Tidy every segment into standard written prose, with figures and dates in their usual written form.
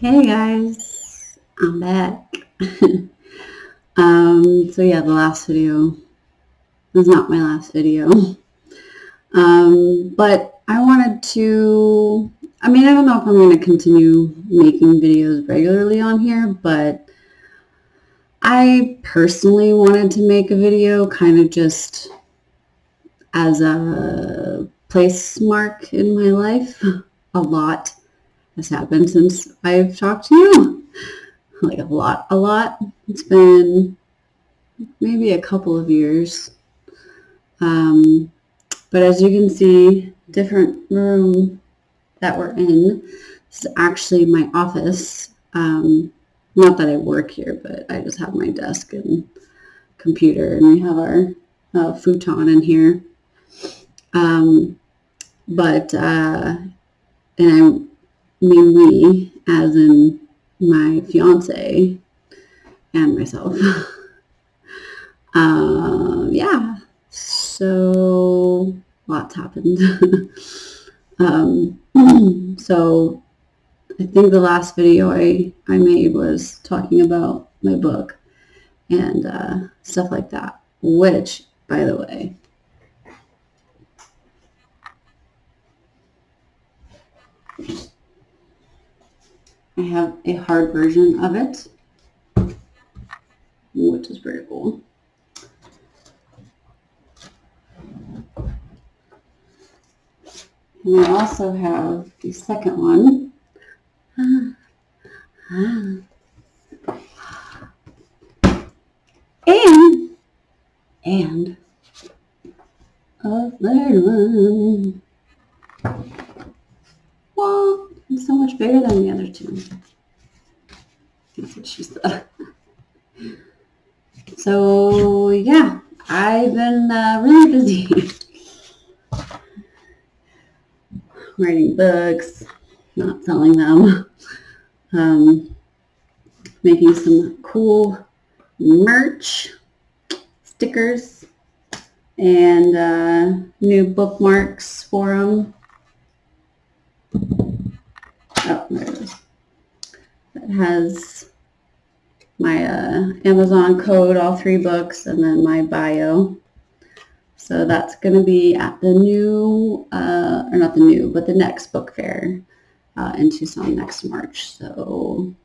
Hey guys, I'm back. So yeah, the last video was not my last video. But I wanted to, I don't know if I'm going to continue making videos regularly on here, but I personally wanted to make a video kind of just as a place mark in my life. A lot has happened since I've talked to you. Like a lot. It's been maybe a couple of years. Um, but as you can see, different room that we're in. This is actually my office. Not that I work here, but I just have my desk and computer, and we have our futon in here. But and I mean we, as in my fiance and myself. Yeah, so lots happened. So I think the last video I made was talking about my book and stuff like that, which, by the way, I have a hard version of it, which is pretty cool. And I also have the second one. And a third one. Well, it's so much bigger than the other two. That's what she said. So, yeah, I've been really busy. Writing books, not selling them, making some cool merch, stickers, and new bookmarks for them. Oh, there it is. It has my Amazon code, all 3 books, and then my bio. So that's going to be at the new, or not the new, but the next book fair in Tucson next March. So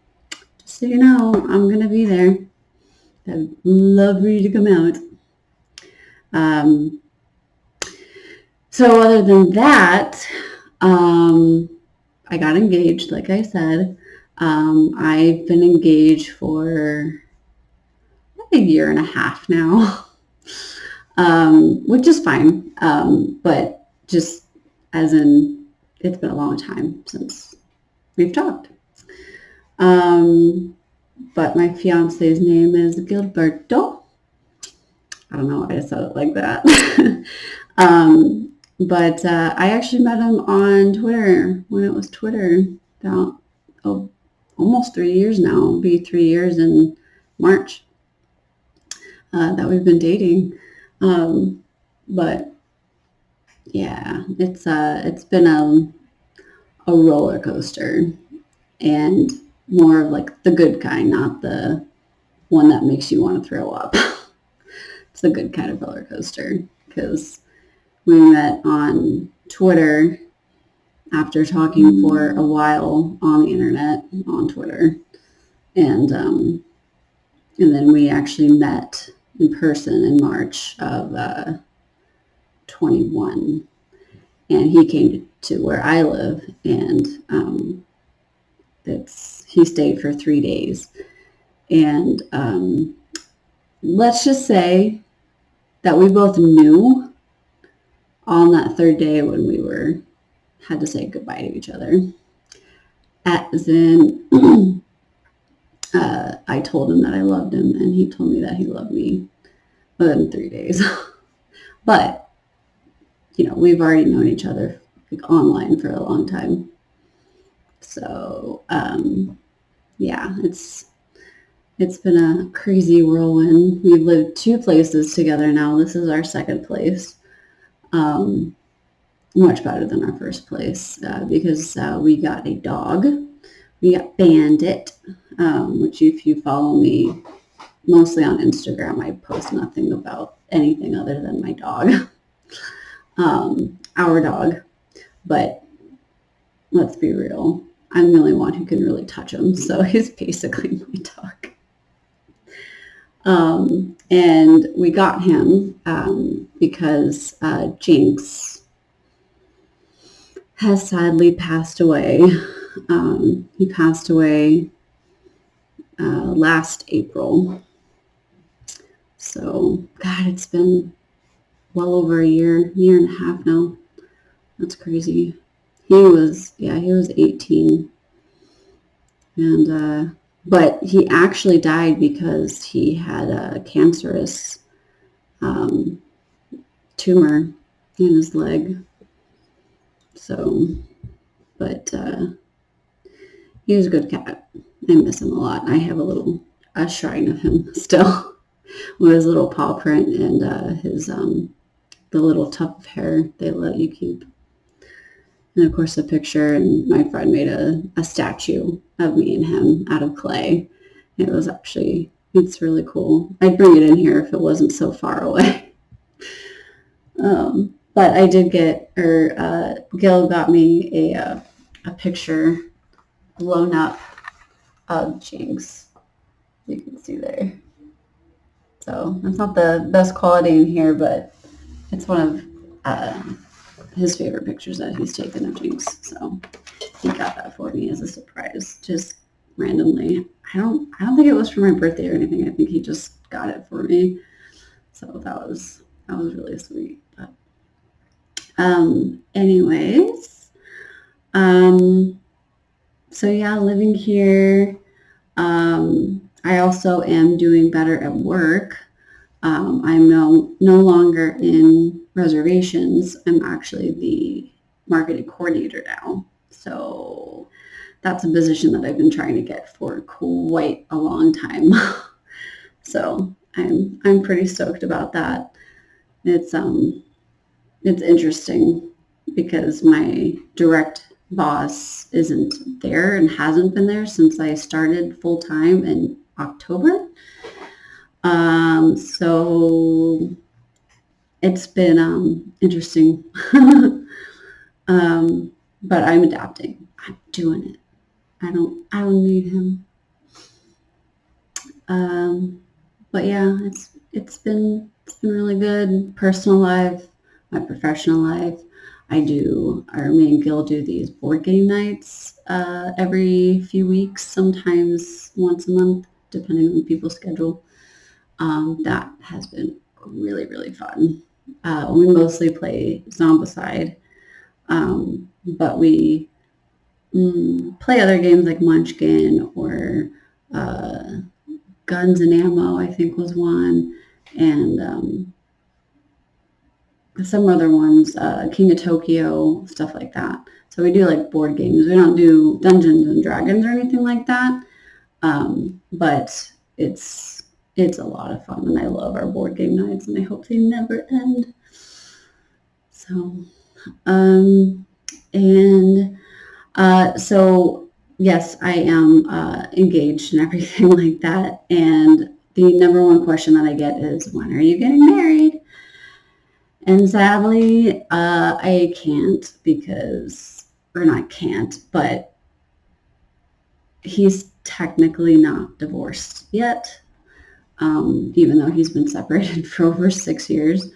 just so you know, I'm going to be there. I'd love for you to come out. So other than that, I got engaged, like I said. I've been engaged for a year and a half now, which is fine. But just as in, it's been a long time since we've talked. But my fiance's name is Gilberto. I don't know why I said it like that. But I actually met him on Twitter, when it was Twitter, about almost 3 years now. It'll be 3 years in March that we've been dating. But yeah, it's been a roller coaster, and more of like the good kind, not the one that makes you want to throw up. It's a good kind of roller coaster, because we met on Twitter after talking for a while on the internet, on Twitter. And then we actually met in person in March of 21. And he came to where I live, and he stayed for 3 days. And let's just say that we both knew on that 3rd day when we had to say goodbye to each other. As in, I told him that I loved him, and he told me that he loved me within 3 days. But, we've already known each other online for a long time. So, yeah, it's been a crazy whirlwind. We've lived 2 places together now. This is our 2nd place. Much better than our first place, because we got a dog. We got Bandit, which if you follow me mostly on Instagram, I post nothing about anything other than my dog, our dog. But let's be real, I'm the only one who can really touch him, so he's basically my dog. And we got him because Jinx has sadly passed away. He passed away last April. So, God, it's been well over a year and a half now. That's crazy. He was 18. And, but he actually died because he had a cancerous tumor in his leg. So, but he was a good cat. I miss him a lot. I have a shrine of him still with his little paw print and his the little tuft of hair they let you keep. And of course a picture, and my friend made a statue of me and him out of clay. It's really cool. I'd bring it in here if it wasn't so far away. But I did Gil got me a picture blown up of Jinx. You can see there. So that's not the best quality in here, but it's one of his favorite pictures that he's taken of Jinx. So he got that for me as a surprise, just randomly. I don't think it was for my birthday or anything. I think he just got it for me. So that was really sweet. But anyways, so yeah, living here. I also am doing better at work. I'm no longer in reservations. I'm actually the marketing coordinator now. So that's a position that I've been trying to get for quite a long time. So I'm pretty stoked about that. It's interesting because my direct boss isn't there and hasn't been there since I started full time in October. So it's been interesting. But I'm adapting. I'm doing it. I don't need him. But yeah, it's been really good. Personal life, my professional life. Me and Gil do these board game nights every few weeks, sometimes once a month, depending on people's schedule. That has been really, really fun. We mostly play Zombicide, but we play other games like Munchkin or Guns and Ammo, I think was one, and some other ones, King of Tokyo, stuff like that. So we do like board games. We don't do Dungeons and Dragons or anything like that, but it's a lot of fun, and I love our board game nights, and I hope they never end. So, so yes, I am engaged and everything like that. And the number one question that I get is, when are you getting married? And sadly, I can't but he's technically not divorced yet, even though he's been separated for over 6 years.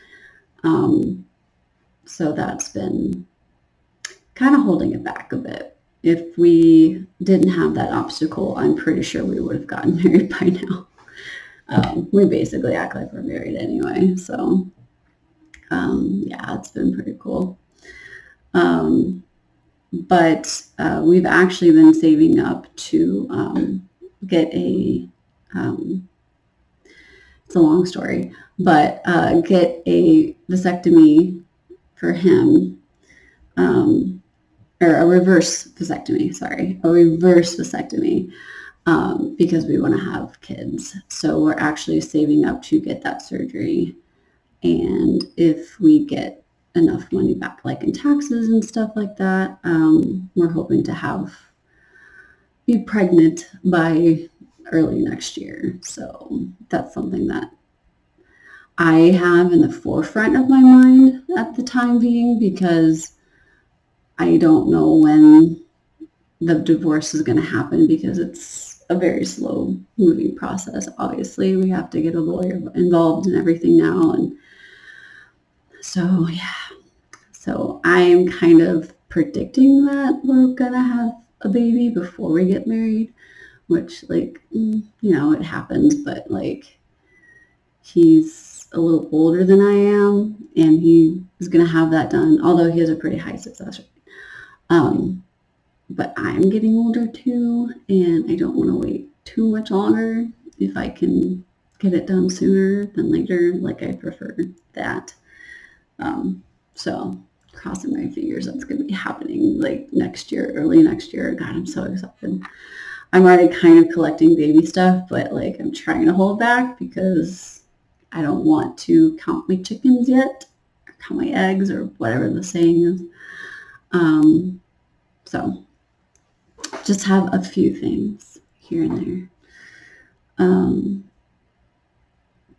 So that's been kind of holding it back a bit. If we didn't have that obstacle, I'm pretty sure we would have gotten married by now. We basically act like we're married anyway, so yeah, it's been pretty cool. But we've actually been saving up to get it's a long story, but get a vasectomy for him, or a reverse vasectomy, because we want to have kids. So we're actually saving up to get that surgery. And if we get enough money back, like in taxes and stuff like that, we're hoping to have be pregnant by early next year. So that's something that I have in the forefront of my mind at the time being, because I don't know when the divorce is going to happen, because it's a very slow moving process. Obviously, we have to get a lawyer involved in everything now. And so, yeah. So I'm kind of predicting that we're going to have a baby before we get married, which, like, it happens, but like, he's a little older than I am, and he is going to have that done, although he has a pretty high success rate. But I'm getting older too, and I don't want to wait too much longer. If I can get it done sooner than later, like, I prefer that. So crossing my fingers that's going to be happening like next year, early next year. God, I'm so excited. I'm already kind of collecting baby stuff, but like, I'm trying to hold back because I don't want to count my chickens yet, or count my eggs, or whatever the saying is. So just have a few things here and there.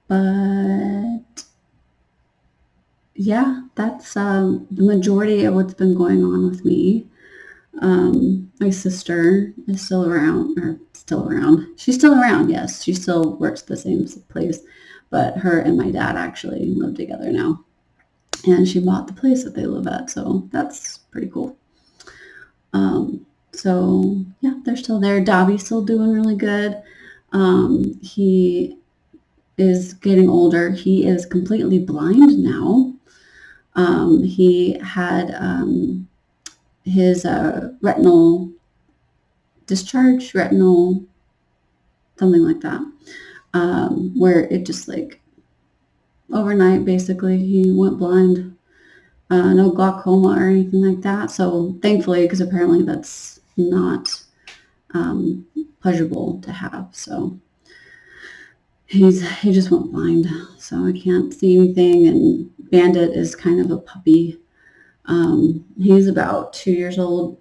But yeah, that's the majority of what's been going on with me. My sister is still around. She's still around, yes. She still works the same place, but her and my dad actually live together now. And she bought the place that they live at, so that's pretty cool. So yeah, they're still there. Dobby's still doing really good. He is getting older. He is completely blind now. He had his retinal discharge, something like that, where it just like overnight, basically, he went blind. No glaucoma or anything like that. So thankfully, because apparently that's not pleasurable to have. So he just went blind. So I can't see anything. And Bandit is kind of a puppy. He's about 2 years old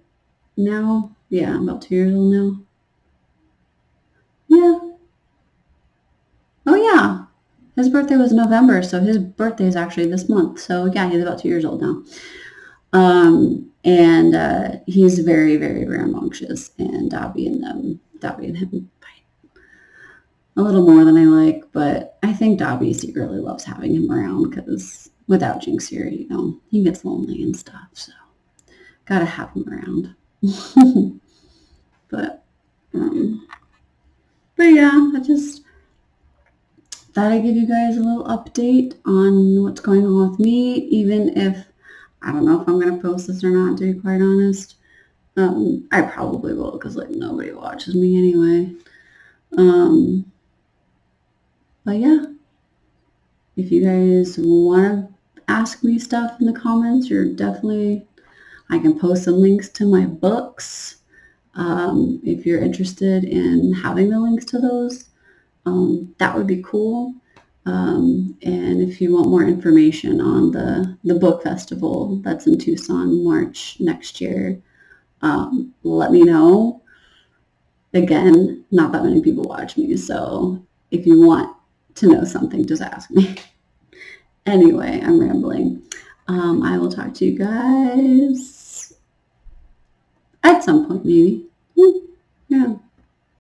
now. Yeah, about 2 years old now. Yeah. Oh, yeah. His birthday was November, so his birthday is actually this month. So yeah, he's about 2 years old now. And he's very, very rambunctious, and Dobby and him fight a little more than I like, but I think Dobby secretly loves having him around, because without Jinx here, he gets lonely and stuff, so gotta have him around. But yeah, I just thought I'd give you guys a little update on what's going on with me, even if I don't know if I'm going to post this or not, to be quite honest. I probably will, because like, nobody watches me anyway. But yeah, if you guys want to ask me stuff in the comments, I can post some links to my books. If you're interested in having the links to those, that would be cool. And if you want more information on the book festival that's in Tucson, March next year, let me know. Again, not that many people watch me, so if you want to know something, just ask me. Anyway, I'm rambling. I will talk to you guys at some point, maybe.